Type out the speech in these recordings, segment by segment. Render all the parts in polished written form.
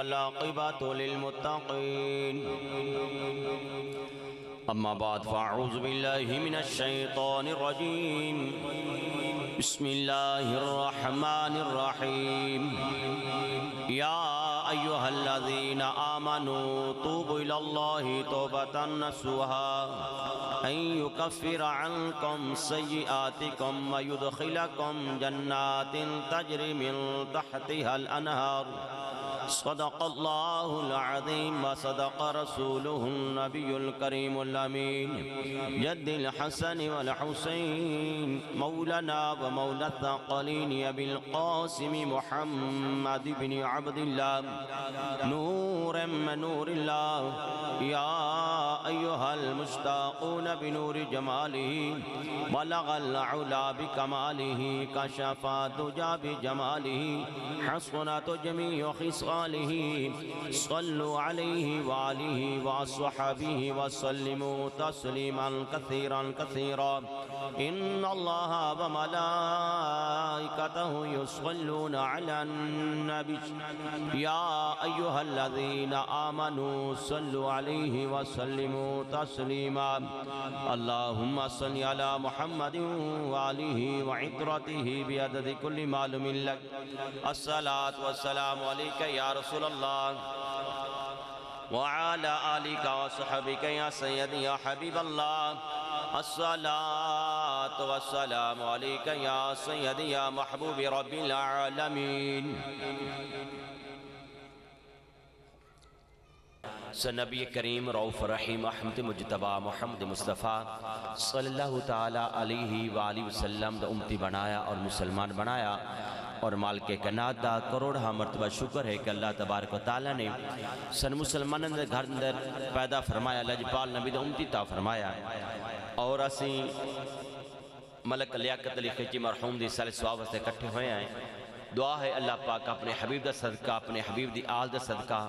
والعاقبة للمتقين. أما بعد فأعوذ بالله من الشيطان الرجيم. بسم الله الرحمن الرحيم. يا أيها الذين آمنوا توبوا إلى الله توبة نصوحا أن يكفر عنكم سيئاتكم ويدخلكم جنات تجري من تحتها الأنهار. صدق الله العظيم وصدق رسوله النبي الكريم الأمين جد الحسن والحسين مولانا ومولى الثقلين أبي القاسم محمد بن عبد الله نور من نور الله. يا أيها المشتاقون بنور جماله بلغ العلا بكماله كشف الدجى بجماله حسنت جميع خصاله. صلوا عليه وآله وصحبه وسلموا تسليما كثيرا كثيرا. إن الله وملائكته يصلون على النبي يا أيها الذين آمنوا صلوا عليه وسلموا تسليما. اللهم صل على محمد وآله وعطرته بعدد كل معلوم لك. الصلاة والسلام عليك يا رسول الله وعلى آلك وصحبك يا سيدي يا حبيب الله. الصلاة والسلام عليك يا سيدي يا محبوب رب العالمين. نبی کریم رؤوف رحیم احمد مجتبی محمد مصطفیٰ صلی اللہ تعالیٰ علیہ وآلہ وسلم دا امتی بنایا اور مسلمان بنایا. اور مالک کائنات دا کروڑا مرتبہ شکر ہے کہ اللہ تبارک و تعالیٰ نے سن مسلمانوں دے گھر اندر پیدا فرمایا، لجپال نبی دا امتی تا فرمایا. اور اسی ملک لیاقت علی خیچی مرحوم دی سال سواب سے اکٹھے ہوئے ہیں. دعا ہے اللہ پاک اپنے حبیب دا صدقہ، اپنے حبیب دی آل دا صدقہ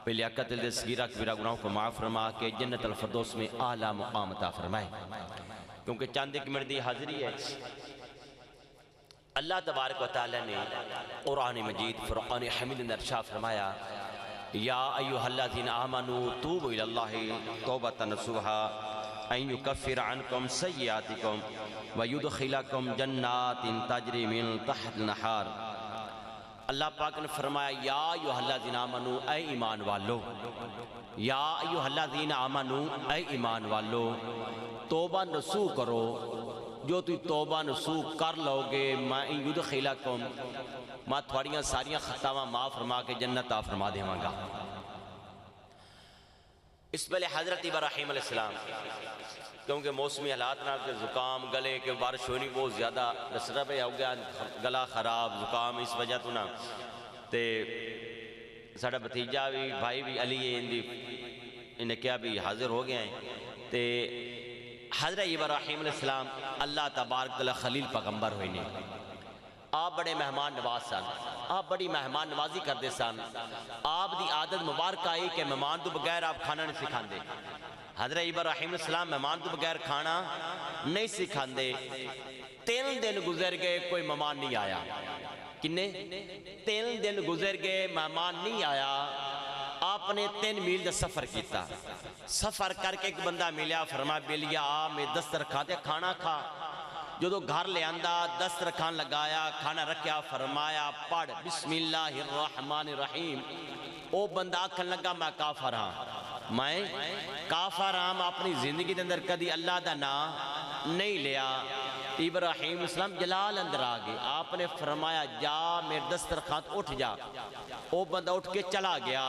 پہ لیاقت علی صغیرہ کبیرہ گناہوں کو معاف فرما کے جنت الفردوس میں اعلیٰ مقام عطا فرمائے. کیونکہ چاند ایک منٹ دی حاضری ہے. اللہ تبارک و تعالیٰ نے قرآن مجید فرقان حمید اندر ارشاد فرمایا یا ایہا الذین آمنوا توبوا الی اللہ توبۃ نصوحا ان یکفر عنکم سیئاتکم ویدخلکم جنات تجری من تحت الانہار. اللہ پاک نے فرمایا یا ایہا الذین آمنوا اے ایمان والو، یا ایہا الذین آمنوا اے ایمان والو، توبہ نصوح کرو. جو تو توبہ نصوح کر لو گے میں یدخلکم میں تھوڑیاں ساریاں خطاواں معاف فرما کے جنت عطا فرما دے گا. اس پہلے حضرت ابراہیم علیہ السلام کیونکہ موسمی حالات نہ کہ زکام گلے کے بارش ہونی بہت زیادہ رسرب ہو گیا، گلا خراب زکام اس وجہ تو نہ تے ساڑھا بھتیجا بھی بھائی بھی علی انہیں کیا بھی حاضر ہو گئے ہیں. تے حضرت ابراہیم علیہ السلام اللہ تبارک تعالیٰ خلیل پیغمبر ہوئے نے. آپ بڑے مہمان نواز سن، آپ بڑی مہمان نوازی کردے سن. آپ دی عادت مبارکہ آئی کہ مہمان تو بغیر آپ کھانا نہیں سکھان دے. حضرت ابراہیم علیہ السلام مہمان تو بغیر کھانا نہیں سکھان دے. 3 دن گزر گئے کوئی مہمان نہیں آیا. کنے 3 دن گزر گئے مہمان نہیں آیا. آپ نے 3 میل دا سفر کیتا. سفر کر کے ایک بندہ ملیا، فرمایا بلیا میں دسترخوان دے کھانا کھا. جو تو گھر لے آندہ دسترخوان لگایا، کھانا رکھیا، فرمایا پڑھ بسم اللہ الرحمن الرحیم. او بندہ آکھن لگا میں کافر ہاں، میں کافر ہاں، اپنی زندگی دے اندر کدی اللہ دا نام نہیں لیا. ابراہیم اسلام جلال اندر آگے. آپ نے فرمایا جا میرے دسترخوان اٹھ جا. او بندہ اٹھ کے چلا گیا.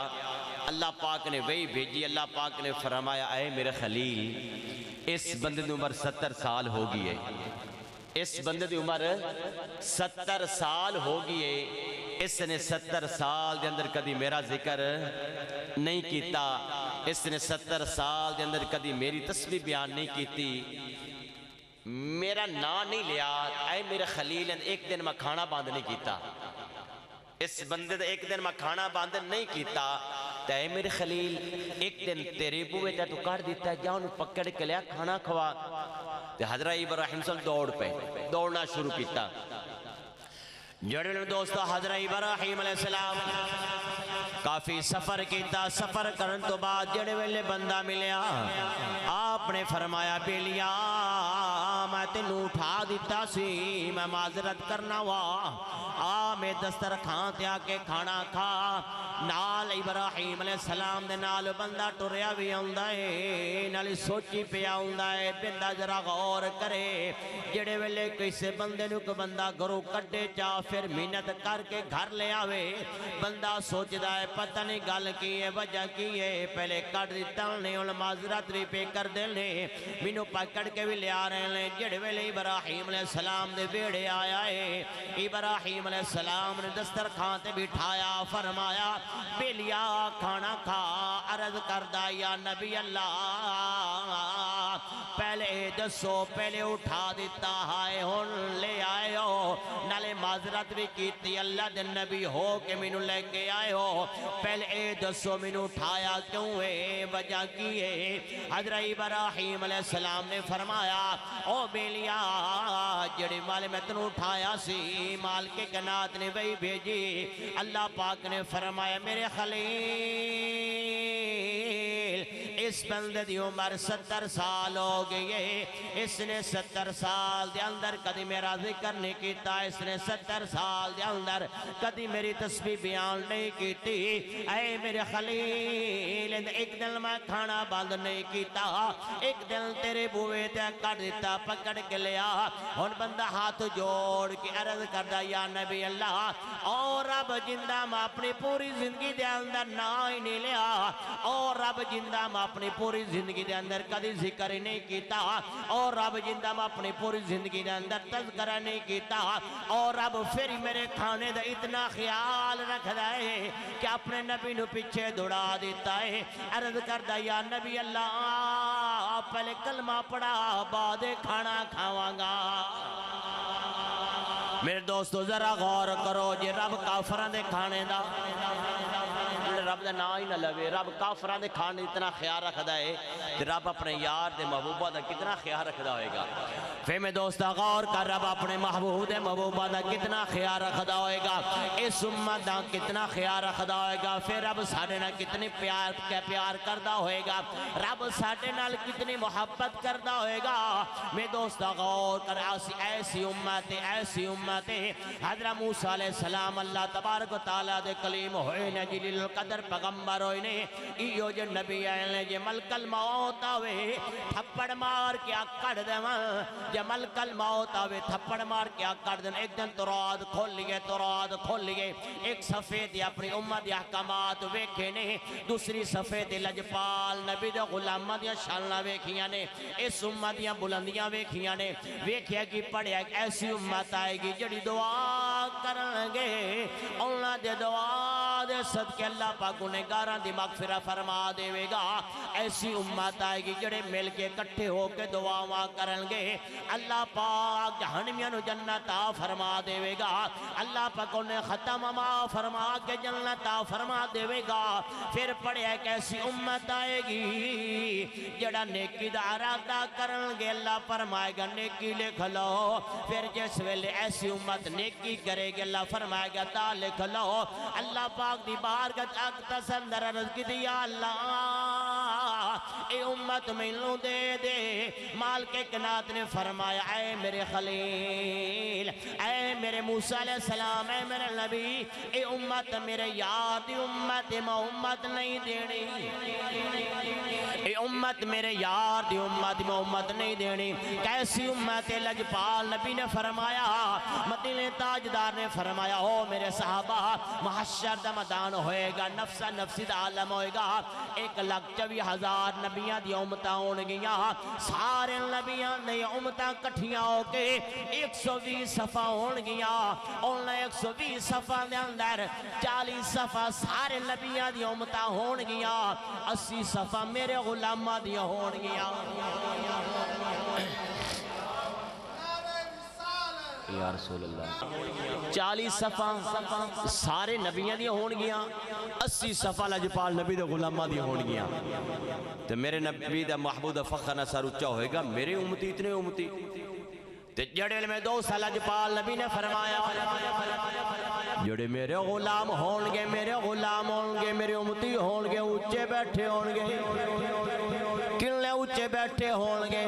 اللہ پاک نے وہی بھیجی. اللہ پاک نے فرمایا اے میرے خلیل اس بندے دی عمر 70 سال ہو گئی ہے. اس بندے دی عمر 70 سال ہو گئی ہے. اس نے 70 سال دے اندر کدی میرا ذکر نہیں کیتا. اس نے 70 سال دے اندر کدی میری تسبیح بیان نہیں کیتی، میرا نام نہیں لیا. اے میرے خلیل ایک دن میں کھانا باندھ نہیں کیتا. اس بندے دے ایک دن میں کھانا باندھ نہیں کیتا. تے میرے خلیل ایک دن تیرے بوئے تے تو کر دیتا ہے جاؤں پکڑ کے لیا کھانا کھوا. تے حضرت ابراہیم صلی اللہ دوڑ پہ دوڑنا شروع کیتا. جڑے دوستو حضرت ابراہیم علیہ السلام کافی سفر کیتا سفر کرن تو بعد جڑے ویلے بندہ ملیا آپ نے فرمایا بیلیا میں تینوں اٹھا دیتا سی میں معذرت کرنا وا میں دسترخوان تے آ کے کھانا کھا نال ابراہیم علیہ السلام دے نال بندہ ٹریا بھی آندا ہے نال سوچی پیا آندا ہے بندہ ذرا غور کرے جڑے ویلے کسے بندے نو کو بندہ گھروں کڈے چا پھر محنت کر کے گھر لے آوے بندہ سوچدا ہے پتہ نہیں گل کی ہے وجہ کی ہے پہلے کٹ دیتا نے ہن معذرت بھی پے کر دے نے مینوں پکڑ کے بھی لے آ رہے نے جڑے ویلے ابراہیم علیہ السلام دے ویڑے آیا ہے ابراہیم علیہ السلام نے دسترخوان تے بٹھایا فرمایا بیلیا کھانا کھا عرض کردہ یا نبی اللہ پہلے دسو پہلے اٹھا دیتا ہے ہن لے آئے ہو نالے معذرت بھی کیتی اللہ دے نبی ہو کہ مینوں لے کے آئے ہو پہلے دسو مینوں اٹھایا کیوں ہے وجہ کی ہے حضرت ابراہیم علیہ السلام نے فرمایا او بیلیا جڑی مال میں تنوں اٹھایا سی مال کے کنات نے وہی بھیجی اللہ پاک نے فرمایا میرے خلیل اس بندے دی عمر 70 سال ہو گئی ہے اس نے 70 سال دے اندر کدی میرا ذکر نہیں کیتا اس نے 70 سال دے اندر کدی میری تسبیح بیان نہیں کیتی اے میرے خلیل ایک دن میں کھانا بند نہیں کیتا ایک دن تیرے بوئے تے کٹ دیتا پکڑ کے لیا ہن بندہ ہاتھ جوڑ کے عرض کردہ یا نبی اللہ اور رب جندہ میں اپنی پوری زندگی دے اندر نہ ہی نہیں لیا اور رب جندہ میں اپنی پوری زندگی دے اندر کدی ذکر ہی نہیں کیتا اور رب جندہ میں اپنی پوری زندگی دے اندر تذکرہ نہیں کیتا اور رب پھر میرے کھانے دا اتنا خیال رکھ دائے کہ اپنے نبی نو پیچھے دوڑا دیتا ہے عرض کردہ یا نبی اللہ پہلے کلمہ پڑھا بعد کھانا کھاواں گا میرے دوستو ذرا غور کرو جی رب کافران دے کھانے دا رب دا نا ہی نہ لگے رب کافران دے کھانے اتنا خیال رکھدا ہے کہ رب اپنے یار دے محبوبہ دا کتنا خیال رکھدا ہوئے گا پھر میں دوستا غور کر رب اپنے محبوب دے محبوبہ دا کتنا خیال رکھدا ہوئے گا اس امت دا کتنا خیال رکھدا ہوئے گا پھر رب ساڑھے نال کتنی پیار کردہ ہوئے گا رب ساڑھے نال کتنی محبت کردہ ہوئے گا میں دوستا غور کر ایسی امت حضرت موسیٰ علیہ السلام اللہ تبارک و تعالیٰ دے کلیم ہوئے نے جلیل القدر پیغمبر ہوئے نے ایو جو نبی آئے نے جے ملک الموت آوے تھپڑ مار کیا کڑ دے جے ملک الموت آوے تھپڑ مار کیا کڑ دے ایک دن تراد کھول لیے ایک صفحے دی اپنی امت دی احکامات ویکھے نے دوسری صفحے دی لجپال نبی دے غلامہ دیا شانہ ویکھیاں نے اس امت دیا بلندیاں ویکھیاں نے ویکھیا کی پڑھے ایک ایسی امت آئے گی جڑی دعا کرنگے اللہ دے دعا دے صدقے اللہ پاک انہیں گاران دی مغفرہ فرما دے گا ایسی امت آئے گی جڑے مل کے کٹھے ہو کے دعا کرنگے اللہ پاک جہنمیاں نو جنتا فرما دے گا اللہ پاک انہیں ختم ما فرما کے جنتا فرما دے گا پھر پڑھے ایک ایسی امت آئے گی جڑا نیکی دا ارادہ کرنگے اللہ فرمائے گا نیکی لکھ لو پھر جس ویلے ایسی امت نیکی کرے گی اللہ فرمائے گا تا لکھ لو اللہ پاک دی بارگاہ اقدس اندر عرض کی دیا اللہ اے امت ملوں دے مال کے کنات نے فرمایا اے میرے خلیل اے میرے موسیٰ علیہ السلام اے میرے نبی اے امت میرے یار دی امت میں امت نہیں دینی اے امت میرے یار دی امت میں امت نہیں دینی کیسی امت لجپال نبی نے فرمایا مدینے تاجدار نے فرمایا ہو میرے صحابہ محشر دا میدان ہوئے گا نفسا نفسی دا عالم ہوئے گا 1,24,000 نبیاں دی امتاں ہون گیاں سارے نبیاں دی امتاں کٹھیاں ہو کے 120 صفحہ ہون گیاں انہیں 120 صفحہ دے اندر 40 صفحہ سارے نبیاں دی امتاں ہون گیاں 80 صفحہ میرے غلامہ دی ہون گیاں یا رسول اللہ 40 صفحہ سارے نبیاں دی ہون گیاں 80 صفحہ لجپال نبی دے غلامہ دی ہون گیاں تو میرے نبی دا محبوب فخر نصر اچھا ہوئے گا میرے امتی اتنے امتی تو جڑے میں 2 سال لجپال نبی نے فرمایا جڑے میرے غلام ہون گے میرے غلام ہون گے میرے امتی ہون گے اچھے بیٹھے ہون گے کلے اچھے بیٹھے ہون گے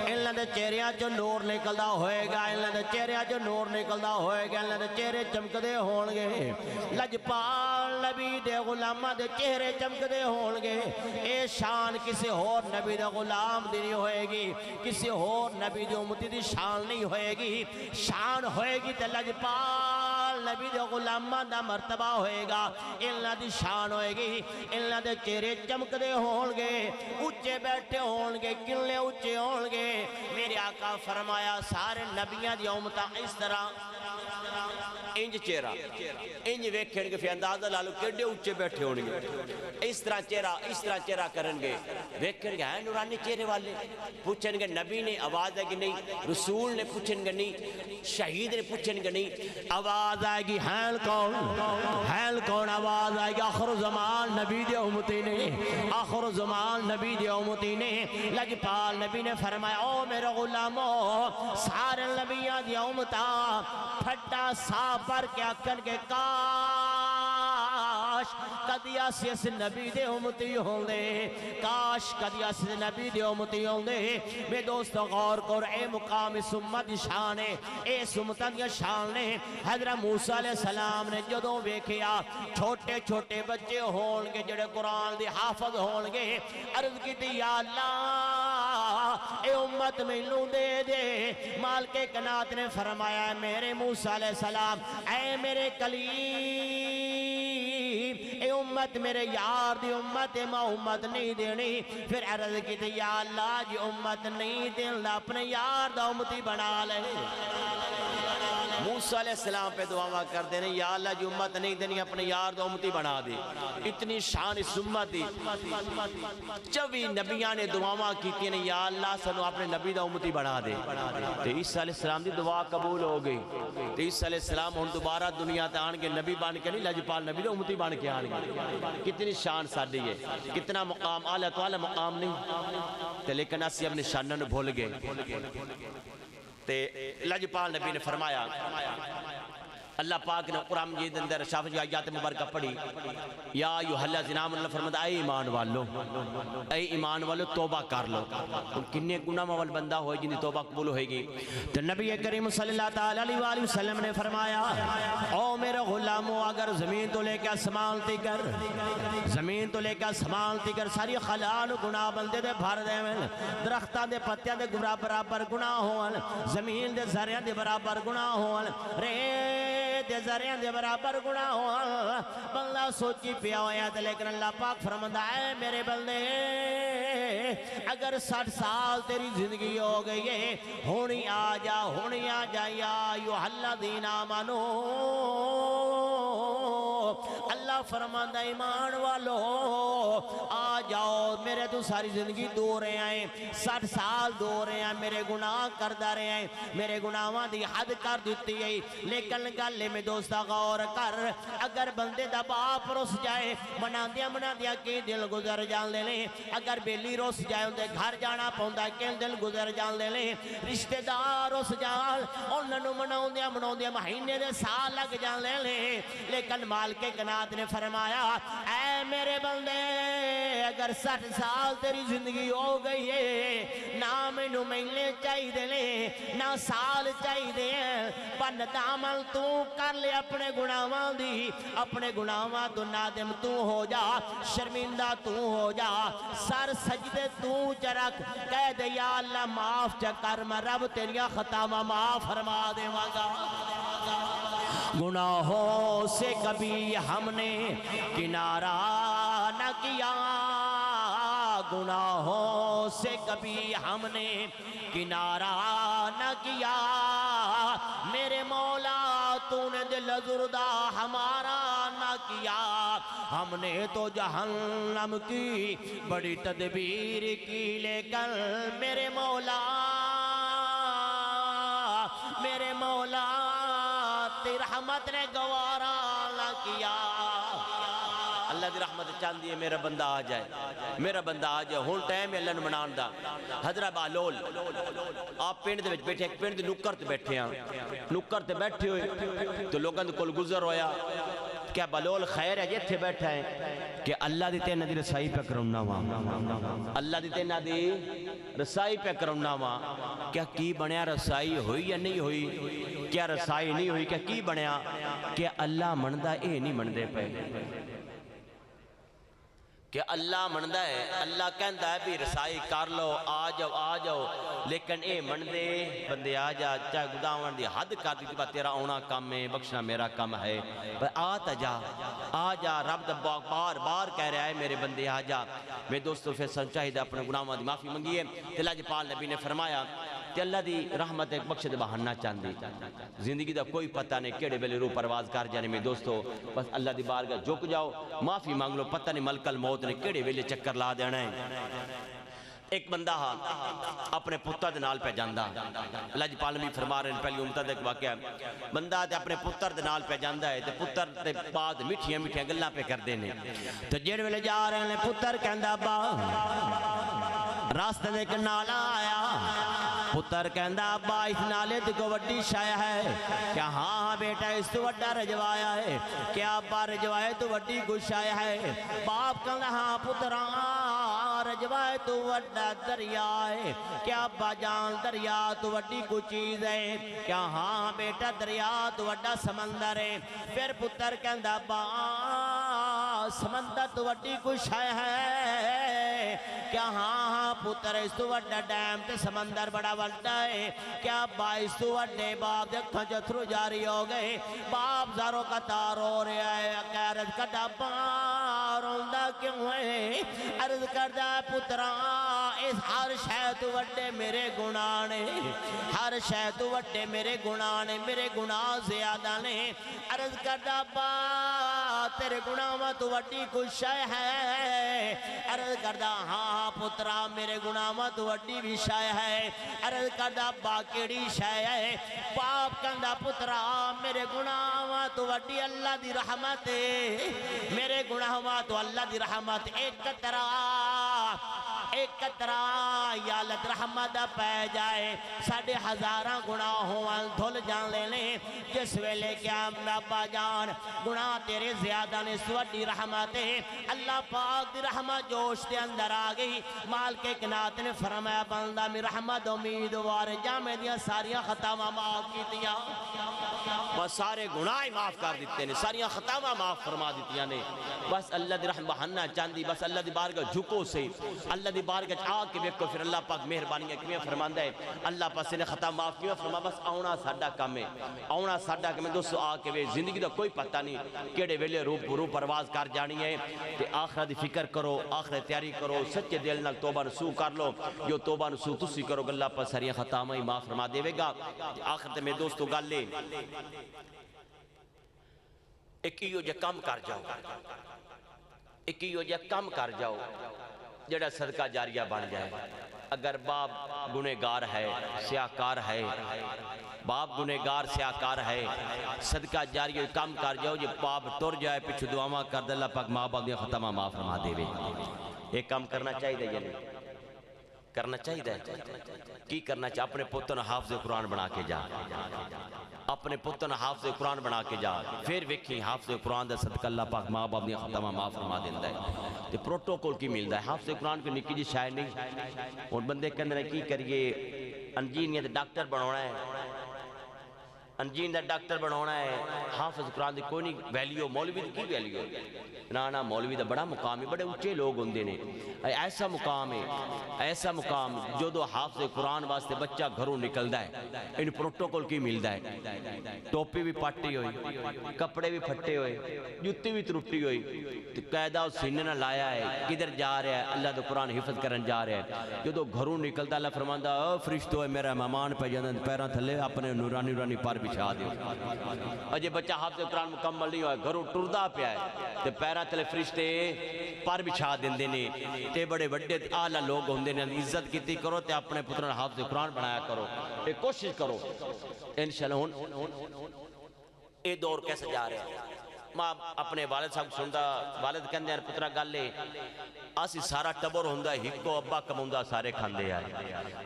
انہاں دے چہریاں چوں نور نکلدا ہوئے گا انہاں دے چہریاں چوں نور نکلدا ہوئے گا انہاں دے چہرے چمکدے ہون گے لجپال نبی دے غلاماں دے چہرے چمکدے ہون گے اے شان کسی اور نبی دے غلام دی نہیں ہوئے گی کسی اور نبی دے امتی دی شان نہیں ہوئے گی شان ہوئے گی تے لجپال نبی دے غلاماں دا مرتبہ ہوئے گا انہاں دی شان ہوئے گی انہاں دے چہرے چمکدے ہون گے اچھے بیٹھے ہون گے کلے اچھے ہون گے میرے آقا فرمایا سارے نبیاں دی امتاں اس طرح انج چہرہ انج ویکھن گے پھر اندازہ لالو کیڑے اچھے بیٹھے ہون گے اس طرح چہرہ کرن گے ویکھن گے ہیں نورانی چہرے والے پوچھن گے نبی نے آواز ہے کہ نہیں رسول نے پوچھن گے نہیں شہید نے پوچھن گے نہیں آواز آئے گی حیل کون آواز آئے گی آخر زمان نبی دے امتی نے آخر زمان نبی دے امتی نے لجپال نبی نے فرمایا او میرے غلاموں سارے نبیاں دی امتا پھٹا سا پر کیا کر کے کاش کدی اسی اس نبی دے امتی ہوں دے کاش کدی اسی نبی دے امتی ہوں دے میں دوست غور کر اے مقام اس امت شان ہے اے امتاں دی شان ہے حضرت موسیٰ علیہ السلام نے جدوں ویکھیا چھوٹے چھوٹے بچے ہون گے جڑے قرآن دی حافظ ہون گے عرض کی تھی یا اللہ اے امت مینوں دے دے مالک کائنات نے فرمایا میرے موسیٰ علیہ السلام اے میرے کلیم اے امت میرے یار دی امت میں امت نہیں دینی پھر عرض کی تھی یا اللہ جی امت نہیں دینا اپنے یار دا امتی بنا لے موسیٰ علیہ السلام پہ دعا کر دینے یا اللہ جی امت نہیں دینی اپنے یار دا امتی بنا دے اتنی شان اس امت دی چوی نبیاں نے دعا کی یا اللہ سنو اپنے نبی دا امتی بنا دے تو عیسیٰ علیہ السلام دی دعا قبول ہو گئی تو عیسیٰ علیہ السلام ہن دوبارہ دنیا تے آن کے نبی بن کے نہیں لجپال نبی دا امتی بن کے آن گے کتنی شان ساڈی ہے کتنا مقام اعلیٰ تو اعلیٰ مقام نہیں تے لیکن اسی اپنے شانوں بھول گئے تے لجپال نبی نے فرمایا اللہ پاک نے قرآن مجید اندر شافع جو آیات مبارکہ پڑھی یا ایھا الذین آمنوا اللہ فرماتا اے ایمان والو توبہ کر لو کنے گناہ مول بندہ ہوئے جن دی توبہ قبول ہوئے گی تو نبی کریم صلی اللہ علیہ وآلہ وسلم نے فرمایا او میرے غلاموں اگر زمین تو لے کے اسمان تکر زمین تو لے کے اسمان تکر ساری خلال گناہ بندے دے بھر دے میں درختہ دے پتیاں دے برابر گناہ ہوئن زمین دے ذریعہ دے برابر گناہ ہوئن دے ذریعہ دے برابر گناہ ہوا بندہ سوچی پیا ہویا تھا لیکن اللہ پاک فرماتا ہے میرے بندے اگر 60 سال تیری زندگی ہو گئی ہے ہونی آ جا یا ایھا الذین آمنو اللہ فرماتا ایمان والو آ جاؤ میرے تو ساری زندگی دو رہے ہیں 60 سال دو رہے ہیں میرے گناہ کردہ رہے ہیں میرے گناہاں دی حد کر دیتی ہے لیکن گلے میں دوستا غور کر اگر بندے دا باپ رس جائے مناندیا کی دل گزر جان لے لیں اگر بیلی رس جائے ان دے گھر جانا پوندا کہ دل گزر جان لے لیں رشتہ دار رس جان انہوں مناندیا مہینے دے سال لگ جان لے لیں لیکن مالک کائنات نے فرمایا اے میرے بندے اگر 60 سال تیری زندگی ہو گئی ہے نہ مینوں مہینے چاہی دے لیں نہ سال چاہی دے پر ندامل تو کر لے اپنے گناہاں دی اپنے گناہاں تو نادم تو ہو جا شرمندہ تو ہو جا سر سجدے تو چرک کہہ دے یا اللہ معاف چکر میں رب تیریاں خطامہ معاف فرما دے مانگا گناہوں سے کبھی ہم نے کنارہ نہ کیا گناہوں سے کبھی ہم نے کنارہ نہ کیا میرے مولا تو نے دل زردہ ہمارا نہ کیا ہم نے تو جہنم کی بڑی تدبیر کی لیکن میرے مولا تیری رحمت نے گوارا نہ کیا اللہ دی رحمت چاندی ہے میرا بندہ آ جائے ہون ٹائم ہے اللہ نے منان دا حضرت بالول آپ پینڈ دے بیٹھے ایک پینڈ دے نکر تے بیٹھے ہیں نکر تے بیٹھے ہوئے تو لوگاں دے کول گزر ہویا کیا بلول خیر ہے جتھے بیٹھا ہے کہ اللہ دی تینہ دی رسائی پہ کرونا وا اللہ دی تینہ دی رسائی پہ کرونا وا کیا کی بنیا رسائی ہوئی یا نہیں ہوئی کیا رسائی نہیں ہوئی کیا کی بنیا کہ اللہ مندہ اے نہیں مندے پہ کہ اللہ مندہ ہے اللہ کہندہ ہے بھی رسائی کر لو آ جاؤ لیکن اے مندے بندے آ جا چاہے گداون دی حد کر دی با تیرا اونا کام ہے بخشنا میرا کام ہے آ جا رب دا بار بار کہہ رہا ہے میرے بندے آ جا میں دوستو فیصل چاہیدہ اپنے گناہوں دی معافی منگی ہے اللہ جی پال نبی نے فرمایا کہ اللہ دی رحمت ایک بخش دے بہانہ چاندی زندگی دا کوئی پتہ نہیں کیڑے بیلے روح پرواز کر جانے میں دوستو بس اللہ دی بارگاہ جھک جاؤ معافی مانگ لو پتہ نہیں ملک الموت نے کیڑے بیلے چکر لا دینا ہے ایک بندہ اپنے پتر دے نال پہ جاندہ اللہ جی پال نبی فرما رہے ہیں پہلی امتہ دیکھ واقعہ بندہ اپنے پتر دے نال پہ جاندہ ہے تو پتر دے بعد میٹھیاں گلہ پہ کر دینے تو جیڑ ویلے جا رہے ہیں پتر کہندہ با راستہ دے کے نالا آیا پتر کہندہ ابا اس نالے تو کو وڈی شائع ہے کیا ہاں بیٹا اس تو وڈا رجوایا ہے کیا ابا رجوائے تو وڈی گشائع ہے باپ کہندہ ہاں پتران رجوائے تو وڈا دریا ہے کیا ابا جان دریا تو وڈی کو چیز ہے کیا ہاں بیٹا دریا تو وڈا سمندر ہے پھر پتر کہندہ ابا سمندر تو وڈی کو شائع ہے کیا ہاں پتر اس تو وڈا ڈیم تے سمندر بڑا وڈا ہے کیا باعث تو وڈے باپ دیکھا جتھرو جاری ہو گئے باپ زاروں کا تار ہو رہا ہے عرض کردہ باپ روندہ کیوں ہے عرض کردہ پتران اس ہر شاید وڈے میرے گناہ نے ہر شاید وڈے میرے گناہ نے میرے گناہ زیادہ نے عرض کردہ باپ تیرے گناہ میں تو وڈی کچھ ہے عرض کردہ ہاں پترا میرے گناہ میں تو وڈی بھی شائع ہے عرض کردہ باکیڑی شائع ہے باپ کہندہ پترا میرے گناہ میں تو وڈی اللہ دی رحمت ہے میرے گناہ میں تو اللہ دی رحمت ایک قطرہ یا اللہ رحمت پہ جائے ساڑھے ہزاراں گناہوں دھل جان لے لیں جس ویلے کیا ربا جان گناہ تیرے زیادہ نے سوڈی رحمت ہے اللہ پاک دی رحمت جوش دے اندر آگئی مال کے کنات نے فرمایا بندہ میں رحمت امیدوار جامع دیا ساریاں خطامہ معاف کی دیا بس سارے گناہ معاف کر دیتے ہیں ساریاں خطامہ معاف فرما دیتیاں نے بس اللہ دی رحمت بہنہ چاندی بس اللہ دی بارگاہ جھکو سے اللہ دی بارگاہ آگ کے بیک کو پھر اللہ پاک مہربانی کیوں فرماندہ ہے اللہ پاس نے خطا معاف کیوں فرما بس آونا ساڑھا کام ہے آونا ساڑھا کام ہے دوستو آگ کے بیک زندگی دا کوئی پتہ نہیں کیڑے ویلے روح پرواز کر جانی ہے کہ آخرت دی فکر کرو آخرت تیاری کرو سچے دل نال توبہ نسو کر لو جو توبہ نسو تسی کرو اللہ پاس ساریاں خطا معاف فرما دے گا آخرت میں دوستو گل لے ایکیو جا کم کر جاؤ ایکیو جا کم کر جاؤ جڑا صدقہ جاریہ بن جائے اگر باپ گنہگار ہے سیاہکار ہے باپ گنہگار سیاہکار ہے صدقہ جاریہ کم کر جاؤ جو باپ ٹر جائے پچھو دعاواں کر دے اللہ پاک ماں باپ دیا ختمہ معاف فرما دے ایک کام کرنا چاہیے دے یا نہیں کرنا چاہیے دے کی کرنا چاہیے اپنے پتن حافظ قرآن بنا کے جا اپنے پتن حافظ قرآن بنا کے جا پھر ویکھیں حافظ قرآن دا صدقہ اللہ پاک ماں باپ دیا ختمہ معاف فرما دیندہ ہے تو پروٹوکول کی ملدہ ہے حافظ قرآن کو نکی جی شاید نہیں اور بندے کہنے کی کریے انجینئر ڈاکٹر بناونا ہے انجینئر ڈاکٹر بناونا ہے حافظ قرآن دی کوئی نہیں ویلیو مولوی دی کی ویلیو نا مولوی دا بڑا مقام ہے بڑے اچھے لوگ ہوندے نے ایسا مقام ہے ایسا مقام جو دو حافظ قرآن واسطے بچہ گھروں نکلدا ہے ان پروٹوکول کی ملدا ہے ٹوپی بھی پاٹی ہوئی کپڑے بھی پھٹے ہوئے جوتی بھی ترٹی ہوئی تو قیدہ سینے نہ لایا ہے کدھر جا رہا ہے اللہ دا قرآن حفظ کرن جا رہا ہے جو دو گھروں نکلدا اللہ فرماندا فرشتو ہے میرا مہمان پہ جاندے پیراں تھلے اپنے نورانی پر بچھا دیو اجے بچہ حافظ قرآن مکمل نہیں ہوئے گھروں ٹردہ پہ آئے تے پیراں تھلے فرشتے پر بچھا دیندے نے تے بڑے بڑے آلہ لوگ ہوندے نے عزت کیتی کرو تے اپنے پتران حافظ قرآن بنایا کرو تے کوشش کرو انشاءاللہ اے دور کیسے جا رہے ہیں ماں اپنے والد صاحب سندا والد کہندے ہیں پترا گل لے آسی سارا ٹبر ہوندا ہکو ابا کموندا سارے کھاندے آئے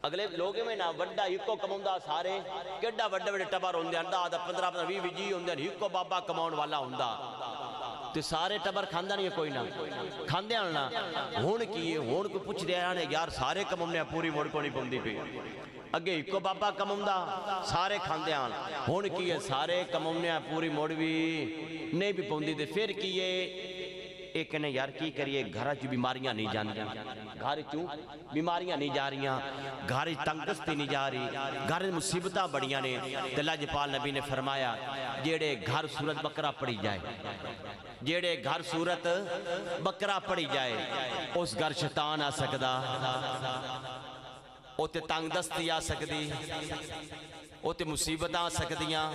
اگلے لوگ میں نا وڈا ہکو کماؤندا سارے کیڈا وڈے وڈے ٹبر ہوندے ہن 10 15 20 جی ہوندے ہن ہکو بابا کماؤن والا ہوندا تے سارے ٹبر کھاندا نہیں کوئی نہ کھاندے ہن نا ہن کی ہن کوئی پوچھ دے نے یار سارے کماؤنے پوری مڑ کو نہیں پوندی پئی اگے ہکو بابا کماؤندا سارے کھاندے ہن ہن کی ہے سارے کماؤنے پوری مڑ بھی نہیں بھی پوندی تے پھر کی ہے ایک کہنے یار کی کریے گھر چ بیماریاں نہیں جاندیاں گھر چوں بیماریاں نہیں جا رہیاں گھر تنگستی نہیں جا رہی گھر مصیبتاں بڑیاں نے تے اللہ جپال نبی نے فرمایا جیڑے گھر سورت بکرا پڑی جائے جیڑے گھر سورت بکرا پڑی جائے اس گھر شیطان آ سکدا اوتے تنگ دستی آ سکدی اوتے مصیبت آ سکدیاں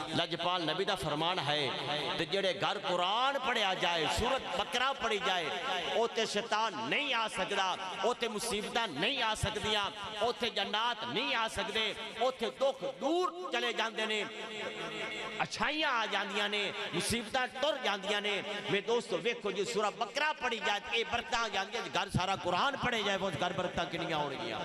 لجپال نبی دا فرمان ہے تے جڑے گھر قرآن پڑھیا جائے سورت بکرا پڑھی جائے اوتے شیطان نہیں آ سکدا اوتے مصیبتاں نہیں آ سکدیاں اوتے جنات نہیں آ سکدے اوتے دکھ دور چلے جاندے نے اچھائیاں آ جاندیاں نے مصیبتاں ٹر جاندیاں نے میں دوستو ویکھو جی سورہ بکرا پڑھی جائے اے برکتاں آ جاندیاں گھر سارا قرآن پڑھے جائے وہ گھر برکتاں کنیاں ہون گیاں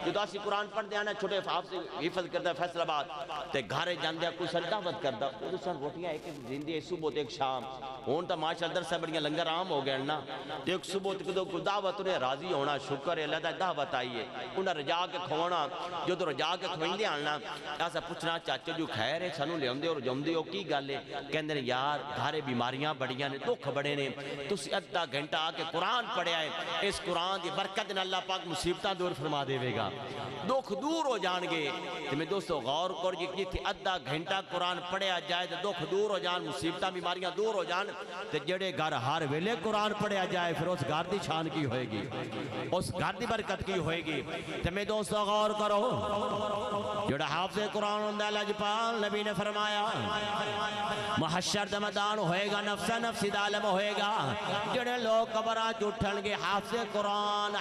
جو اسی قرآن پڑھ دیا نا چھوٹے فاف سے حفظ کرتا ہے فیصل آباد تے گھارے جاندیا کوئی سن دعوت کرتا وہ سن روٹیاں ایک زندگی صبح تے ایک شام ہون تا ماشاء اللہ سے بڑیاں لنگر عام ہو گئے نا تے ایک صبح تے کوئی دعوت انہیں راضی ہونا شکر ہے اللہ دا دعوت آئی ہے انہیں رجا کے کھوانا جو تو رجا کے کھوئیں دے آنا ایسا پوچھنا چاچو جو خیر ہے سانو لے ہوندے اور جمدے ہو کی گالے کہندے یار گھارے بیماریاں بڑیاں نے دکھ بڑے نے تسی ادھا گھنٹہ آ کے قرآن پڑھے آئے اس قرآن دی برکت نے اللہ پاک مصیبتاں دور فرما دے گا دکھ دور ہو جان گے تو میں دوستو غور کر جی تھی ادھا گھنٹہ قرآن پڑھیا جائے تو دکھ دور ہو جان مصیبتاں بیماریاں دور ہو جان تو جڑے گھر ہر ویلے قرآن پڑھیا جائے پھر اس گھر دی شان کی ہوئے گی اس گھر دی برکت کی ہوئے گی تو میں دوستو غور کرو جڑا حافظ قرآن ہوندہ لجپال نبی نے فرمایا محشر دا میدان ہوئے گا نفس نفسی دا عالم ہوئے گا جڑے لوگ قبراں اٹھن گے حافظ قرآن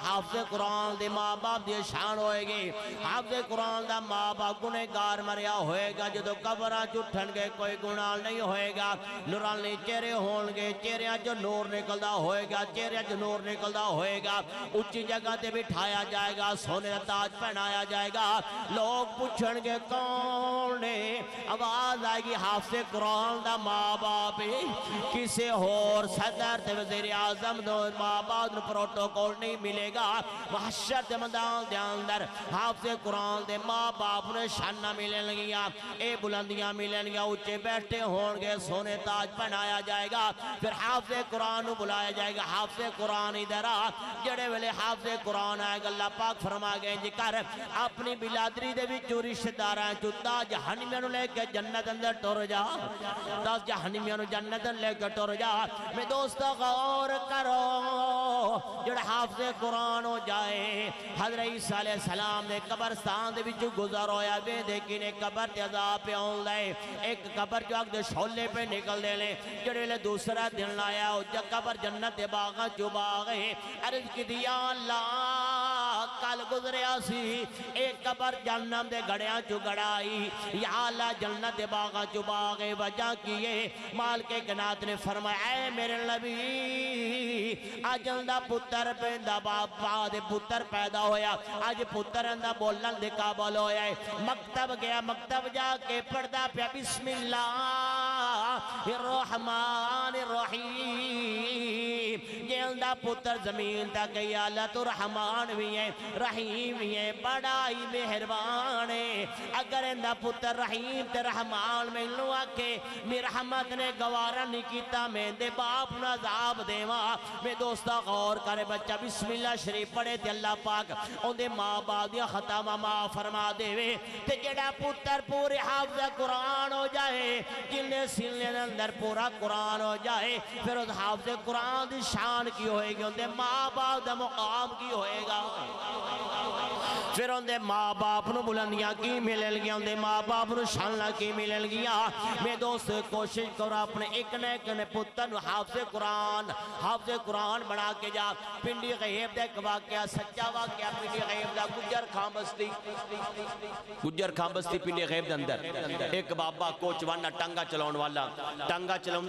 دے ماں باپ دی شان ہوئے گی حافظ قرآن دا ماں باپ گنہگار مریا ہوئے گا جدو قبراں اٹھن گے کوئی گناہ نہیں ہوئے گا نورانی چہرے ہون گے چہرے جو نور نکلدا ہوئے گا چہرے جو نور نکلدا ہوئے گا اونچی جگہ تے بٹھایا جائے گا سونے کا تاج پہنایا جائے گا لوگ پوچھن گے کون نے آواز آئے گی حافظ قرآن دا ماں باپ کسے اور صدر تے وزیر اعظم دو ماں باپ پروٹوکول نہیں ملے گا محشر دے میدان دے اندر حافظ قرآن دے ماں باپ نے شانہ ملیں گیا اے بلندیاں ملیں گیا اونچے بیٹھے ہون گے سونے تاج پہنایا جائے گا پھر حافظ قرآن بلایا جائے گا حافظ قرآن ادھر آ جڑے ویلے حافظ قرآن آئے گا اللہ پاک فرما گئے جی کر اپنی بلادری دے وچوں رشتہ داراں چوں تا جہنمیاں نوں لے کے جنت اندر ٹر جا تا جہنمیاں نوں جنت لے کے ٹر جا میں دوستو غور کرو جڑا حافظ قرآن ہو جائے حضرت عیسیٰ علیہ السلام نے قبرستان دے وچوں گزر ہویا وے دیکھی نے قبر تے عذاب پہ آن لائے ایک قبر جو اگ دے شولے پہ نکل دے لے جڑے لے دوسرا دن لایا ہو جا قبر جنت باغاں چوں باغے عرض کی دیا اللہ کل گزریا سی ایک قبر جہنم دے گڑیاں چوں گڑائی یا اللہ جنت باغاں چوں باغے وجہ کیے مالک کائنات نے فرمایا اے میرے نبی اجل دا پتر پیندا باپا دے پتر پیدا ہویا آج پتر اندہ بولن دے قابل ہویا ہے مکتب گیا مکتب جا کے پڑھدا پیا بسم اللہ الرحمن الرحیم یہ اندہ پتر زمین تا گیا اللہ تو رحمان بھی ہے رحیم بھی ہے بڑا ہی مہربان ہے اگر اندہ پتر رحیم تے رحمان میں لوں آکے میرے رحمت نے گوارا نہیں کیتا میں دے باپ نہ عذاب دیواں میں دوستا غور کرے بچہ بسم اللہ شریف پڑھے تے اللہ پاک ان دے ماں باپ دیا خطامہ ماں فرما دے وے تے جڑا پتر پورے حافظ قرآن ہو جائے جنہیں سینے اندر پورا قرآن ہو جائے پھر اس حافظ قرآن دی شان کی ہوئے گی ان دے ماں باپ دا مقام کی ہوئے گا پھر ان دے ماں باپ نو بلندیاں کی ملیں گیا ان دے ماں باپ نو شانہ کی ملیں گیا میں دوست کوشش کرو اپنے ایک نے پتر نو حافظ قرآن بنا کے جا پنڈی غیب دے ایک واقعہ سچا واقعہ پنڈی غیب دا گجر خان بستی پنڈی غیب دے اندر ایک بابا کوچوانا ٹانگا چلاؤن والا ٹانگا چلاؤن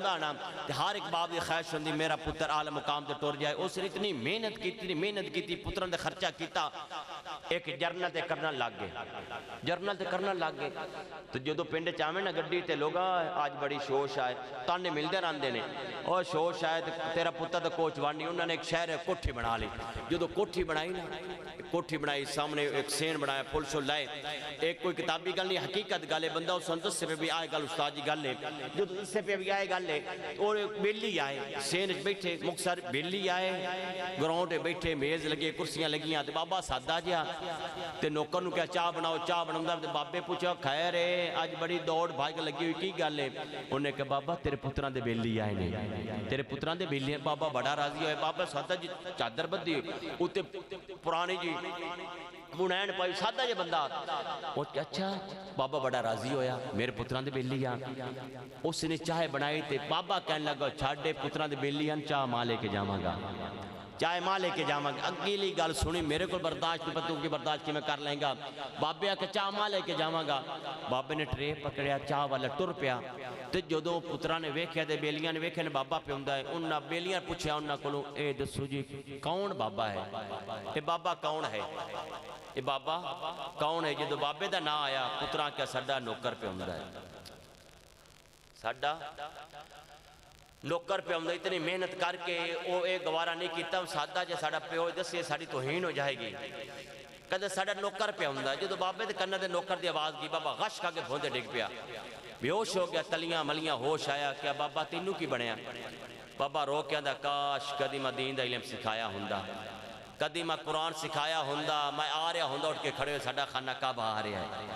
دا نا ہر ایک باب دی خواہش ہوندی میرا پتر اعلی مقام تے ٹر جائے اس نے اتنی محنت کی پتران دے خرچہ کیتا ایک جرنل تے کرنل لگ گئے، جرنل تے کرنل لگ گئے تو جدو پنڈ چاہمیں نا گڈی تے لوگا آج بڑی شوش آئے تانے ملدے راندے نے اور شوش آئے تیرا پتر تے کوچ وانڈی انہوں نے ایک شہر کوٹھی بنا لی، جدو کوٹھی بنائی نا کوٹھی بنائی سامنے ایک سین بنایا پھول شو لائے ایک کوئی کتابی گل نہیں حقیقت گل ہے بندہ اس دس سے پہ بھی آئے گل استاد جی گل ہے جو دس سے پہ بھی آئے گل ہے اور بیلی آئے سین بیٹھے مکسر بیلی آئے گراؤنڈ بیٹھے میز لگے کرسیاں لگیاں تے بابا سادہ جیا تے نوکر نو کیا چاہ بناؤ چاہ بناؤں تے بابے پوچھا خیر ہے آج بڑی دوڑ بھاگ لگی ہوئی کی گل ہے انہوں نے کہا بابا تیرے پتران دے بیلی آئے نہیں تیرے پتران دے بیلی ہیں بابا بڑا راضی ہوئے بابا سادہ جی چادر بدی ہوتے پرانی جی بنین پائی سادہ جی بندہ وہ کہا اچھا بابا بڑا راضی ہویا میرے پتران دے بیلی آن اس نے چاہے بنائی تے بابا کہنے لگا چھاڑے پتران دے بیلی آن چاہ ماں لے کے جاواں گا چاہے ماں لے کے جاواں گا اگیلی گل سنی میرے کو برداشت پتوں کی برداشت کی میں کر لیں گا بابے آکے چاہ ماں لے کے جاواں گا بابے نے ٹرے پکڑیا چاہ والا ٹر پیا تے جدو پتران نے ویکھیا دے بیلیاں نے ویکھیا نے بابا پہ ہوندہ ہے انہاں بیلیاں پوچھیا انہاں کولوں اے دسو جی کون بابا ہے اے بابا کون ہے اے بابا کون ہے جدو بابے دا نہ آیا پتران کیا سڈا نوکر پہ ہوندہ ہے سڈا نوکر پہ ہوندہ اتنی محنت کر کے او اے گوارا نہیں کیتا سادہ جے ساڑا پہ ہوئی دس یہ ساڑی توہین ہو جائے گی کہتے ساڑا نوکر پہ ہوندہ ہے جدو بابے دے کنہ دے نوکر دی آواز کی بابا غش کھا کے بھوندے ڈگ پیا بیوش ہو گیا تلیاں ملیاں ہوش آیا کیا بابا تینوں کی بنیا بابا رو کیا دا کاش کدی میں دین دا علم سکھایا ہوندہ کدی میں قرآن سکھایا ہوندہ میں آ رہا ہوندہ اٹھ کے کھڑے ہوئے ساڑا خانہ کعبہ آ رہا ہے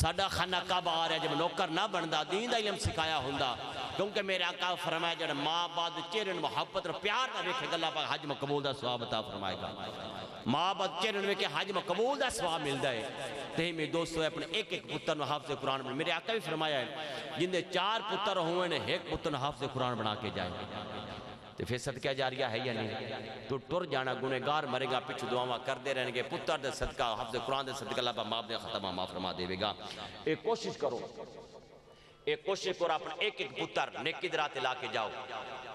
ساڑا خانہ کعبہ آ رہا ہے جب نوکر نہ بندہ دین دا علم سکھایا ہوندہ کیونکہ میرے آقا فرمایا جڑا ماں بعد چیرن محبت اور پیار نہ ویکھے گا اللہ پاک حج مقبول دا ثواب عطا فرمائے گا ماں بعد چیرن ویکھے حج مقبول دا ثواب ملدا ہے تے میں دوستو اپنے ایک ایک پتر نو حافظ قرآن بنا میرے آقا بھی فرمایا ہے جن دے 4 پتر ہوئے نے ایک پتر نو حافظ قرآن بنا کے جائے تے پھر صدقہ جاریہ ہے یا نہیں تو ٹر جانا گنہگار مرے گا پچھو دعاواں کر دے رہنے گے پتر دے صدقہ حافظ قرآن دے صدقہ اللہ پاک معاف دے ختمہ معاف فرما دے گا ایک کوشش کرو ایک کوشش کرو اپنا ایک ایک پتر نیکی درات لا کے جاؤ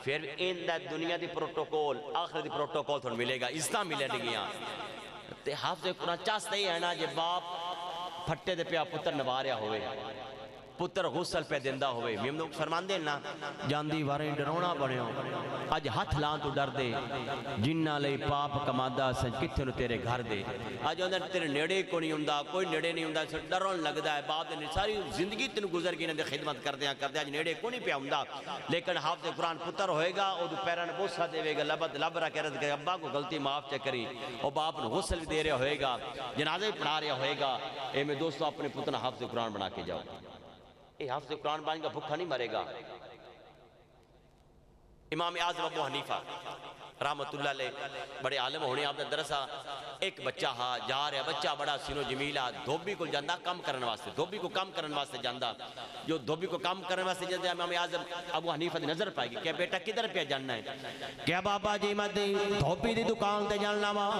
پھر ان دنیا دی پروٹوکول آخر دی پروٹوکول تھوڑ ملے گا عزتہ ملے گیاں تے حافظ قرآن چاہتا ہی ہے نا جب باپ پھٹے دے پیا پتر نواریا ہوئے پتر غسل پہ دندہ ہوئے میمنو فرمان دے نا جاندی واریں ڈرونا بڑھے ہوں آج ہاتھ لان تو ڈر دے جنہ لئی پاپ کمادہ سج کتھے نو تیرے گھر دے آج اندر تیرے نیڑے کو نہیں ہوندہ کوئی نیڑے نہیں ہوندہ سر ڈرون لگدہ ہے باپ دے ساری زندگی تین گزر گئی نے خدمت کر دیا آج نیڑے کو نہیں پہ ہوندہ لیکن حافظ قرآن پتر ہوئے گا او دو پیران بوسہ دے گا لب رکھے رہا کہ ابا کو غلطی معاف چکری او باپ نے غسل دے رہا ہوئے گا جنازے پڑھا رہا ہوئے گا اے میں دوستو اپنے پتر حافظ قرآن بنا کے جاؤ یہ حافظ قرآن بان کا بھکھا نہیں مرے گا امام اعظم ابو حنیفہ رحمت اللہ علیہ بڑے عالم ہونے آپ نے درسا ایک بچہ ہاں جا رہا بچہ بڑا سینو جمیلہ دھوبی کو جاندہ کم کرنے واسطے دھوبی کو کم کرنے واسطے جاندہ جو دھوبی کو کم کرنے واسطے جاندہ امام اعظم ابو حنیفہ دی نظر پائے گی کہ بیٹا کدھر پہ جاننا ہے کیا بابا جی میں دھوبی دی دکان تے جاننا ماں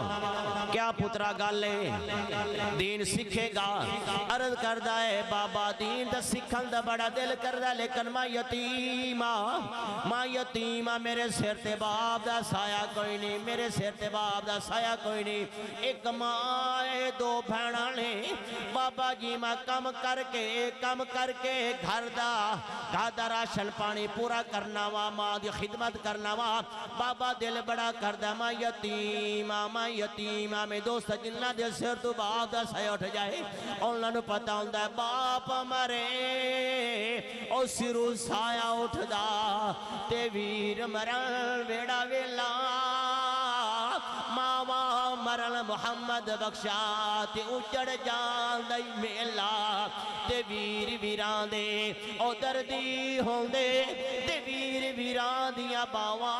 کیا پترا گالے دین سکھے گا عرض کردہ ہے بابا دین دا سکھن دا بڑا دل کردہ لیکن ماں یتیمہ میرے سر تے باب دا سایہ کوئی نہیں میرے سر تے باب دا سایہ کوئی نہیں ایک ماں 2 بھیڑاں نے بابا جی میں کم کر کے گھر دا راشن پانی پورا کرنا وا ماں دی خدمت کرنا وا بابا دل بڑا کردہ ماں یتیمہ میں دوست جنہ دے سر تو باب دا سایہ اٹھ جائے انہوں نے پتہ ہوندہ ہے باپ مرے او سرو سایہ اٹھ دا تے ویر مرن ویڑا ویلا ماما مرن محمد بخشا تے اچڑ جان دائی میلا تے ویر ویران دے او دردی ہوں دے تے ویر ویران دیا باوا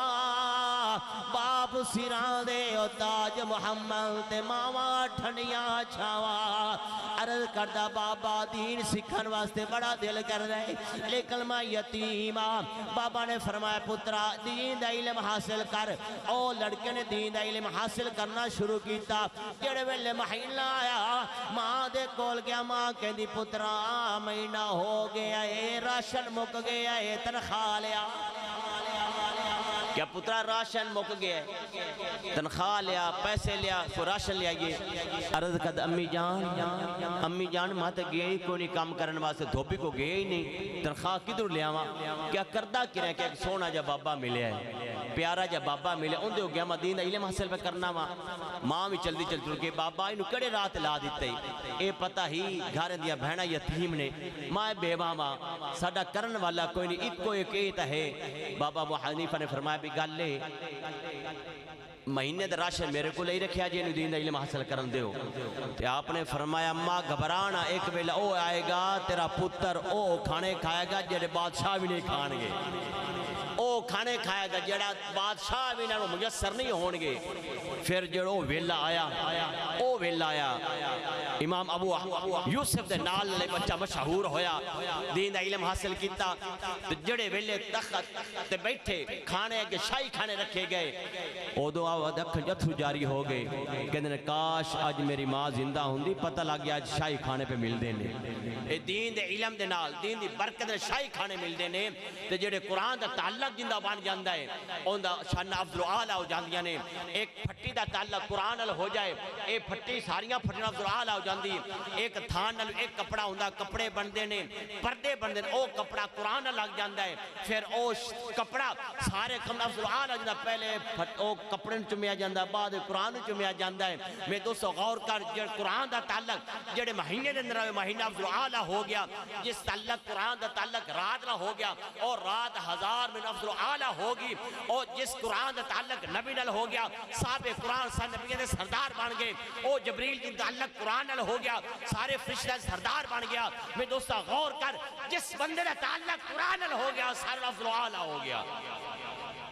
باپ سیران دے او تاج محمد تے ماما ٹھنیاں چھاوا عرض کردہ بابا دین سکھن واسطے بڑا دل کر رہے لیکن میں یتیمہ بابا نے فرمایا پترا دین دا علم حاصل کر او لڑکے نے دین دا علم حاصل کرنا شروع کیتا جڑے ویلے مہینہ آیا ماں دے کول گیا ماں کہندی پترا مہینہ ہو گیا اے راشن مک گیا اے تنخواہ لیا کیا پترا راشن مک گیا ہے، تنخواہ لیا، پیسے لیا، سو راشن لے آئیے۔ عرض کد امی جان ماں تے گئے ہی کوئی نہیں کام کرنے واسطے، دھوبی کو گئے ہی نہیں، تنخواہ کدھر لے آواں؟ کیا کردہ کریں کہ ایک سونا جا بابا ملے ہے، پیارا جا بابا ملے، ان دے ہو گیا مدین دا علم حاصل پہ کرنا ماں۔ ماں بھی چل کے بابا انہوں کڑے رات لا دیتے ہی، اے پتہ ہی گھر دیا بہنہ یتیم نے، ماں بیوہ ماں ساڑھا کرن والا کوئی نہیں، ایک ایتا ہے۔ بابا ابو حنیفہ نے فرمایا بھی گل لے مہینے دا راشن میرے کو لئی رکھیا جی انہوں دین دا علم حاصل کرن دے ہو۔ تے آپ نے فرمایا ماں گھبرانا، ایک ویلہ او آئے گا تیرا پتر او کھانے کھائے گا جڑے بادشاہ بھی نہیں کھانگے، او کھانے کھائے گا جڑا بادشاہ بھی نہ مجسر نہیں ہونگے۔ پھر جڑو ویلہ آیا، امام ابو یوسف دے نال لے بچہ مشہور ہویا، دین دا علم حاصل کیتا، جڑے ویلے تخت تے بیٹھے کھانے کے شاہی کھانے رکھے گئے، او دو آواد اکھن جتھو جاری ہو گئے، کہنے کاش آج میری ماں زندہ ہوندی، پتہ لگ گیا آج شاہی کھانے پہ مل دینے۔ اے دین دے علم دے نال، دین دی برکت دے شاہی کھانے مل دینے، تے جڑے قرآن دا تعلق جندہ بان جاندہ ہے، ان دا شان افضل و اعلیٰ ہو جاندیاں نے۔ ایک پھٹی دا تعلق قرآن نال ہو جائے، اے پھٹی ساریاں پھٹیاں افضل و اعلیٰ ہو جاندی، ایک تھان نال ایک کپڑا ہوندہ، کپڑے بندے نے، پردے بندے نے، او کپڑا قرآن نال لگ جاندہ ہے، پھر او کپڑا سارے کم افضل و اعلیٰ جاندہ، پہلے او کپڑے چمیا جاندہ، بعد قرآن چمیا جاندہ ہے۔ میں دوستو غور کر جڑ قرآن دا تعلق جڑے مہینے دے اندر مہینہ افضل و اعلیٰ ہو گیا، جس تعلق قرآن دا تعلق رات نہ ہو گیا اور رات ہزار من افضل و اعلیٰ ہوگی، اور جس قرآن دا تعلق نبی نال ہو گیا، صاحب قرآن سن نبی دے سردار بن گئے، او جبریل جن تعلق قرآن نال ہو گیا، سارے فرشتے سردار بن گیا۔ میں دوستو غور کر جس بندے دا تعلق قرآن نال ہو گیا سارے افضل و اعلیٰ ہو گیا،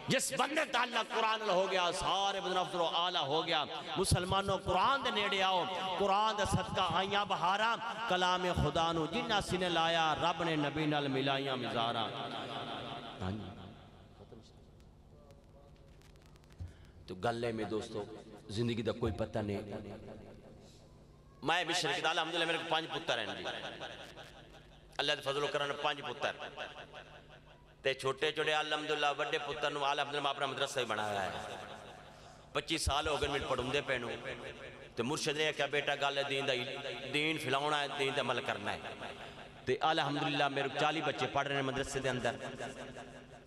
جس بندے تعلق قرآن نال ہو گیا سارے بندے افضل و اعلیٰ ہو گیا۔ مسلمانوں قرآن دے نیڑے آؤ، قرآن دے صدقہ آئیاں بہارا، کلام خدا نو جنہ سنے لایا، رب نے نبی نال ملائیاں مزارا۔ تو گلے میں دوستو زندگی دا کوئی پتہ نہیں۔ میں مشر کی تعالیٰ الحمدللہ میرے کو 5 پتر ہیں جی، اللہ دے فضل و کرم 5 پتر تے چھوٹے چھوٹے الحمدللہ بڑے پتر نو الحمدللہ میں اپنا مدرسہ ہی بنایا ہے۔ 25 سال ہو گئے میں پڑھوں دے پہنوں تے مرشد نے کہا بیٹا گل ہے دین پھیلاؤنا ہے، دین تے عمل کرنا ہے۔ تے الحمدللہ میرے 40 بچے پڑھ رہے ہیں مدرسے دے اندر،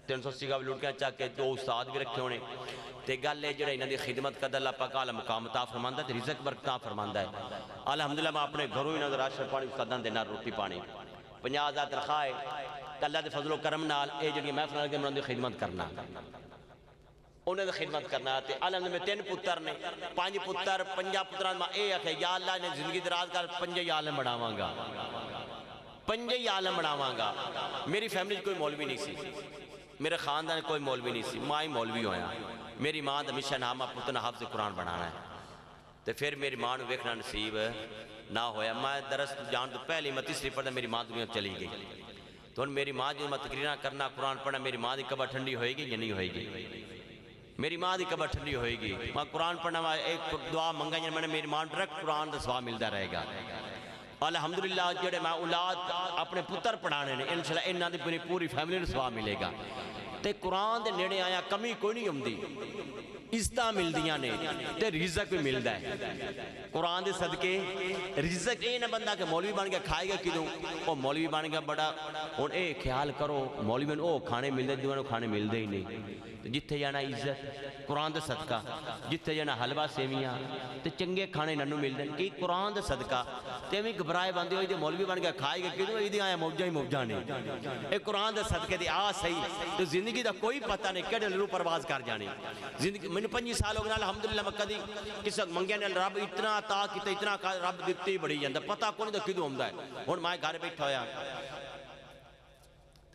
380 کا بھی لوٹ کے چاہ کے 2 استاد بھی رکھے ہونے۔ تے گل ہے جڑے انہاں دی خدمت کر اللہ پاک اعلی مقام عطا فرماندا تے رزق برکت عطا فرماندا ہے۔ الحمدللہ میں اپنے گھروں ہی نظر راشن پانی استاداں دے نال روٹی پانی 50,000 تنخواہ ہے، اللہ دے فضل و کرم نال اے جڑی محفل دے انہاں دی خدمت کرنا، انہاں دی خدمت کرنا۔ تے الحمدللہ میں 3 پتر نے، 5 پتر 5 پتراں میں اے آکھے یا اللہ نے زندگی دراز کر 5 عالم بناواں گا، 5 عالم بناواں گا۔ میری فیملی کوئی مولوی نہیں سی، میرے خاندان کوئی مولوی نہیں سی، ماں ہی مولوی ہویا۔ میری ماں دا مشن ہاں پتر حافظ قرآن بنانا ہے، تے پھر میری ماں نو ویکھنا نصیب نہ ہویا۔ میں درس جان تو پہلے میں تیسری پڑھا میری ماں دنیا چلی گئی، تو میری ماں جو میں تقریرہ کرنا قرآن پڑھنا، میری ماں دی قبر ٹھنڈی ہوئے گی یا نہیں ہوئے گی؟ میری ماں دی قبر ٹھنڈی ہوئے گی۔ میں قرآن پڑھنا ایک دعا منگا جن میں نے میری ماں ڈائریکٹ قرآن دا ثواب ملتا رہے گا۔ الحمدللہ جڑے میں اولاد اپنے پتر پڑھانے نے انشاءاللہ انہاں دی پوری فیملی نوں ثواب ملے گا۔ تے قرآن دے نیڑے آیا کمی کوئی نہیں ہوندی، عزتاں ملدیاں نے تے رزق بھی ملدا ہے قرآن دے صدقے۔ رزق اے نہ بندہ کہ مولوی بن گیا کھائے گا کدوں، او مولوی بن گیا بڑا، ہن اے خیال کرو مولوی نوں او کھانے ملدے جنہاں نوں کھانے ملدے ہی نہیں۔ جتھے جانا عزت قرآن دے صدقہ، جتھے جانا حلوہ سیویاں تے چنگے کھانے ننوں ملدے کہ قرآن دے صدقہ۔ تے میں گھبرائے بندے ہوئی دے مولوی بن گیا کھائے گا کدوں، ایدی آیا موجہ ہی موجہ نہیں۔ اے قرآن دے صدقے دی آ صحیح تو زندگی دا کوئی پتہ نہیں کیڑے لرو پرواز کر جانی۔ زندگی میں 25 سال ہو گئے الحمدللہ میں کدی کسی منگیا نے رب اتنا عطا کیتا، اتنا رب دتی بڑی جاندا، پتہ کوئی نہیں کدوں ہوندا ہے۔ ہن میں گھر بیٹھا ہویا،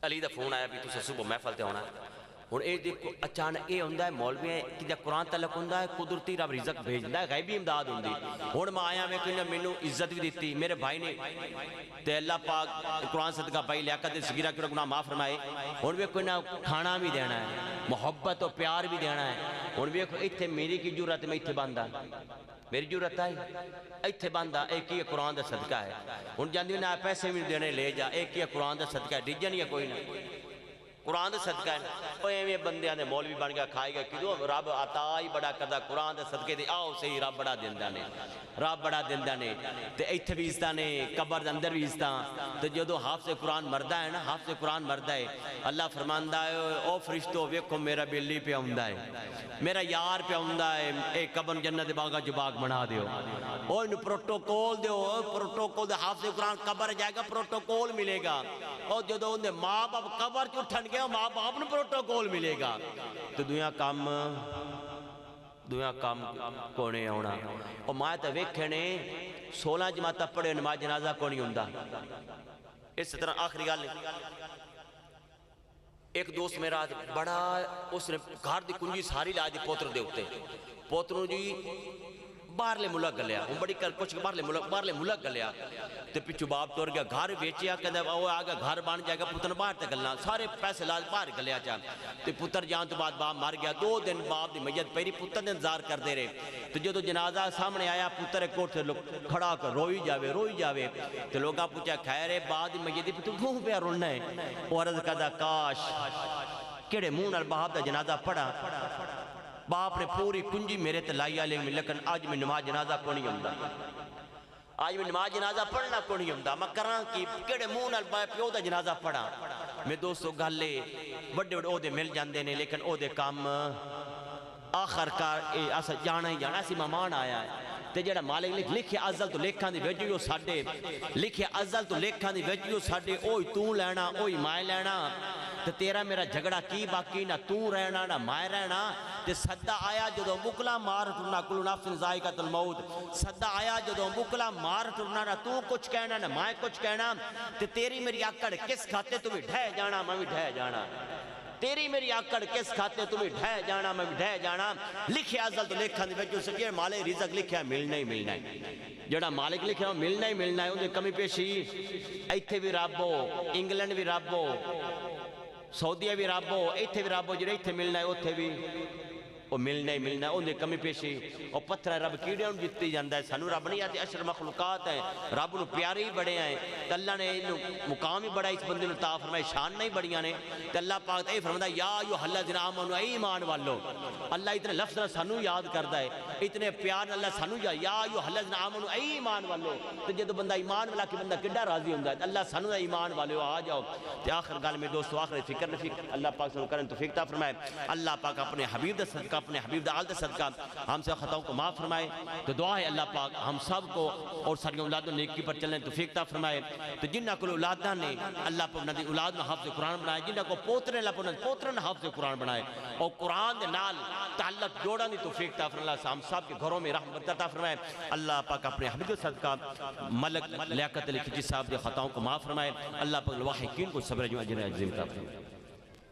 علی دا فون آیا بھی تساں صبح محفل تے ہونا۔ ہن اے دیکھو اچانک اے ہوندا ہے مولوی کہ جب قرآن تعلق ہوندا ہے قدرتی رب رزق بھیجدا ہے، غیبی امداد ہوندی۔ ہن میں آیا میں کہ مینوں عزت بھی دتی میرے بھائی نے تے اللہ پاک قرآن صدقہ بھائی لیاقت صغیرہ کے گناہ معاف فرمائے۔ ہن ویکھو نہ کھانا بھی دینا ہے، محبت و پیار بھی دینا ہے۔ ہن ویکھو ایتھے میری کی جرات میں ایتھے باندا، میری جرات ہے ایتھے باندا، ایک ہی قرآن دا صدقہ ہے۔ ہن جاندی نہ پیسے بھی دینے لے جا، ایک ہی قرآن دا صدقہ ہے، ڈجن یا کوئی نہ قرآن دے صدقہ ہے او ایویں بندیاں دے مولوی بن گیا کھائے گا کدوں رب عطا ہی بڑا کردا قرآن دے صدقے دے آؤ صحیح رب بڑا دیندا نے رب بڑا دیندا نے تے ایتھے بھی عزتاں نے قبر دے اندر بھی عزتاں تے جدوں حافظ قرآن مردا ہے نا حافظ قرآن مردا ہے اللہ فرماندا ہے او فرشتو ویکھو میرا بیلی پہ آوندا ہے میرا یار پہ آوندا ہے اے قبر جنت دے باغا جو باغ بنا دیو او اینو پروٹوکول دیو پروٹوکول دے حافظ قرآن قبر جائے گا پروٹوکول ملے گا اور جدوں اون دے ماں باپ قبر چ اٹھن گے ماں باپ نوں پروٹوکول ملے گا تو دنیا کام کونے آونا اور ماں تے ویکھے نے 16 جماعتاں پڑھے نماز جنازہ کونی ہوندا اس طرح آخری گل ایک دوست میرا بڑا اس نے گھر دی کنجی ساری لا دی پوتر دے اوتے پوتروں جی باہرلے ملک گلیا ہوں بڑی کر کچھ باہرلے ملک گلیا تے پچھو باپ توڑ گیا گھر بیچیا کہندے وہ آگا گھر بن جائے گا پتر باہر تے گلنا سارے پیسے لاز باہر گلیا چاہ تے پتر جان تو بعد باپ مار گیا 2 دن باپ دی میت پیری پتر نے انتظار کر دے رہے تو جدو جنازہ سامنے آیا پتر ایک کوٹ سے کھڑا کر روئی جاوے تے لوگاں پوچھا خیر ہے بعد دی میت دی پتر کیوں پہ رونا ہے وہ عرض کہدا کاش کیڑے منہ نال باپ دا جنازہ پڑھا باپ نے پوری کنجی میرے تلائی آلے میں لیکن آج میں نماز جنازہ کو نہیں ہوں آج میں نماز جنازہ پڑھنا کو نہیں ہوں میں کران کی کیڑے منہ نال پیو دا جنازہ پڑھا میں دوستو گالے بڑے او دے مل جاندے نے لیکن او دے کام آخر کار ایسا جانا ہی جانا ایسی مہمان آیا ہے تے جڑا مالک لکھے ازل تو لکھاں دی وجیو ساڈے لکھے ازل تو لکھاں دی وجیو ساڈے اوہی تو لینا اوہی مائے لینا تے تیرا میرا جھگڑا کی باقی نہ تو رہنا نہ مائے رہنا تے صدہ آیا جدو مکلا مار ٹرنا کلو نفس ذائقۃ الموت صدہ آیا جدو مکلا مار ٹرنا نہ تو کچھ کہنا نہ مائے کچھ کہنا تے تیری میری آکڑ کس کھاتے تو بھی ڈھے جانا میں بھی ڈھے جانا تیری میری آکڑ کس کھاتے تمہیں ڈھے جانا میں بھی ڈھے جانا لکھے ازل تو لکھا دی وجہ سکے مالک رزق لکھا ہے ملنا ہی ملنا ہے جڑا مالک لکھا ہے ملنا ہی ملنا ہے انہیں کمی پیشی ایتھے بھی رابو انگلینڈ بھی رابو سعودیہ بھی رابو ایتھے بھی رابو جڑے ایتھے ملنا ہے اوتھے بھی وہ ملنا ہی ملنا ہے انہیں کمی پیشی اور پتھر رب کیڑے ان جتتی جاندہ ہے سانو رب نہیں آتی اشر مخلوقات ہیں رب انہوں پیارے ہی بڑے ہیں تو اللہ نے مقام ہی بڑا اس بندے نے تا فرمائے شان نہیں بڑیاں نے تو اللہ پاک اے فرمائے یا ایوہ الذین آمنوا اے ایمان والو اللہ اتنے لفظ سانو یاد کرتا ہے اتنے پیار اللہ سانو یا ایوہ الذین آمنوا اے ایمان والو تو جدو بندہ ایمان والا کہ بندہ کڈا راضی ہوندہ ہے اللہ سانو ایمان والو آ جاؤ تو آخر گال میں دوستو آخر فکر نفک اللہ پاک سانو کرن تو فکتا فرمائے اللہ پاک اپنے حبیب دا صدقہ اپنے حبیب دا آل دا صدقہ ہم سے خطاؤں کو معاف فرمائے تو دعا ہے اللہ پاک ہم سب کو اور ساری اولادوں نیکی پر چلنے توفیق عطا فرمائے تو جنہ کو اولادہ نے اللہ پاک اپنا دی اولاد میں حافظ قرآن بنائے جنہ کو پوترے اللہ پاک پوترے نے حافظ قرآن بنائے اور قرآن دے نال تعلق جوڑا دی توفیق عطا فرمائے اللہ ہم سب کے گھروں میں رحمت عطا فرمائے اللہ پاک اپنے حبیب دا صدقہ ملک لیاقت علی کھچی صاحب دے خطاؤں کو معاف فرمائے اللہ پاک الواحقین کو صبر جو اجر عظیم عطا فرمائے